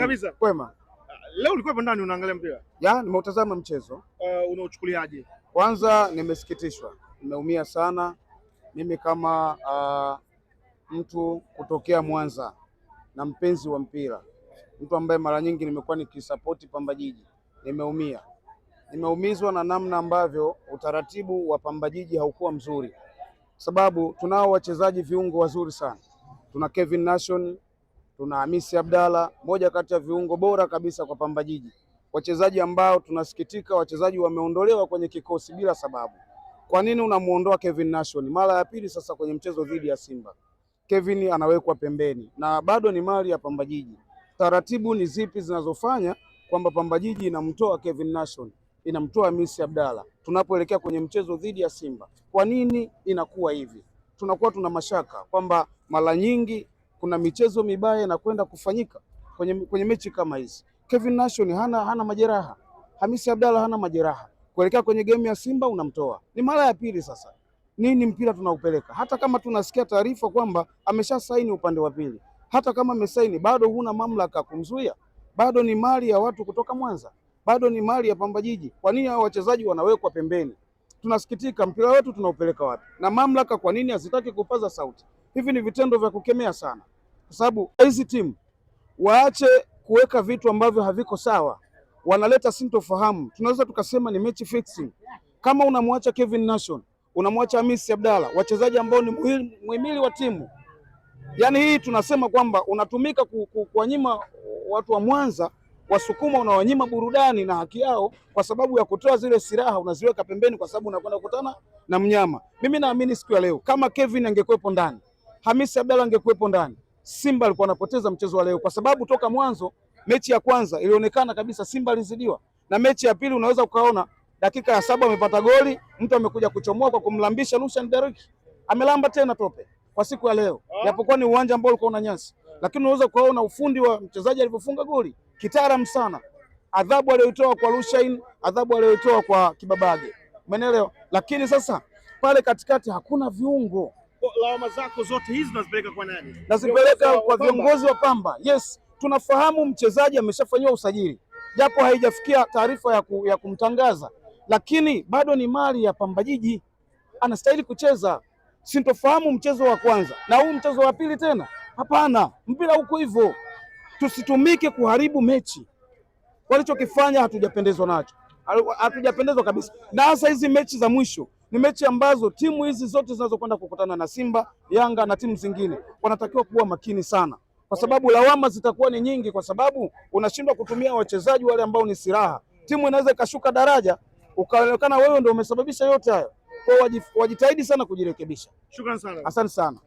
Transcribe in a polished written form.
kabisa. Kwema. Leo ulikuwa ndani unaangalia mpira? Nimeutazama mchezo. Unauchukuliaje? Kwanza nimesikitishwa, nimeumia sana. Mimi kama mtu kutokea Mwanza na mpenzi wa mpira, mtu ambaye mara nyingi nimekuwa nikisapoti Pamba Jiji, nimeumia. Nimeumizwa na namna ambavyo utaratibu wa Pamba Jiji haukuwa mzuri, sababu tunao wachezaji viungo wazuri sana. Tuna Kevin Nation, tuna Hamisi Abdalla, moja kati ya viungo bora kabisa kwa Pamba Jiji. Wachezaji ambao tunasikitika, wachezaji wameondolewa kwenye kikosi bila sababu. Kwa nini unamuondoa Kevin Nation? Mara ya pili sasa kwenye mchezo dhidi ya Simba. Kevin anawekwa pembeni na bado ni mali ya Pamba Jiji. Taratibu ni zipi zinazofanya kwamba Pamba Jiji inamtoa Kevin Nation, inamtoa Hamisi Abdalla tunapoelekea kwenye mchezo dhidi ya Simba? Kwa nini inakuwa hivi? Tunakuwa tuna mashaka kwamba mara nyingi kuna michezo mibaya inakwenda kufanyika kwenye mechi kama hizi. Kevin Nation hana majeraha, Hamisi Abdalla hana majeraha, kuelekea kwenye game ya Simba unamtoa. Ni mara ya pili sasa. Nini mpira tunaupeleka? Hata kama tunasikia taarifa kwamba amesha saini upande wa pili, hata kama amesaini, bado huna mamlaka kumzuia. Bado ni mali ya watu kutoka Mwanza, bado ni mali ya Pamba Jiji. Kwa nini hao wachezaji wanawekwa pembeni? Tunasikitika, mpira wetu tunaupeleka wapi? Na mamlaka kwa nini hazitaki kupaza sauti? Hivi ni vitendo vya kukemea sana, kwa sababu hizi timu waache kuweka vitu ambavyo haviko sawa, wanaleta sintofahamu. Tunaweza tukasema ni match fixing. Kama unamwacha Kevin Nation, unamwacha Hamisi Abdalla, wachezaji ambao ni muhimili wa timu, yaani hii tunasema kwamba unatumika kuwanyima watu wa Mwanza Wasukuma, unawanyima burudani na haki yao kwa sababu ya kutoa zile silaha, unaziweka pembeni kwa sababu unakwenda kukutana na mnyama. Mimi naamini siku ya leo kama Kevin angekuwepo ndani, Hamisi Abdalla angekuwepo ndani, Simba alikuwa anapoteza mchezo wa leo, kwa sababu toka mwanzo mechi ya kwanza ilionekana kabisa Simba alizidiwa, na mechi ya pili unaweza ukaona dakika ya 7 amepata goli, mtu amekuja kuchomoa kwa kumlambisha Lucien Derrick, amelamba tena tope kwa siku ya leo, japokuwa ni uwanja ambao ulikuwa una nyasi, lakini unaweza kuona ufundi wa mchezaji alivyofunga goli kitaalamu sana. Adhabu aliyoitoa kwa Lucien, adhabu aliyoitoa kwa Kibabage, umeelewa? Lakini sasa pale katikati hakuna viungo. Lawama zako zote hizi unazipeleka kwa nani? Nazipeleka kwa viongozi wa Pamba. Yes, tunafahamu mchezaji ameshafanywa usajili, japo haijafikia taarifa ya kumtangaza, lakini bado ni mali ya Pamba Jiji, anastahili kucheza. Sintofahamu mchezo wa kwanza na huu mchezo wa pili tena, hapana. Mpira huko hivyo, tusitumike kuharibu mechi. Walichokifanya hatujapendezwa nacho, hatujapendezwa kabisa. Na hasa hizi mechi za mwisho ni mechi ambazo timu hizi zote zinazokwenda kukutana na Simba, Yanga na timu zingine wanatakiwa kuwa makini sana, kwa sababu lawama zitakuwa ni nyingi, kwa sababu unashindwa kutumia wachezaji wale ambao ni silaha. Timu inaweza ikashuka daraja ukaonekana wewe ndio umesababisha yote hayo. Kwa wajitahidi sana kujirekebisha. Shukrani sana. Asante sana.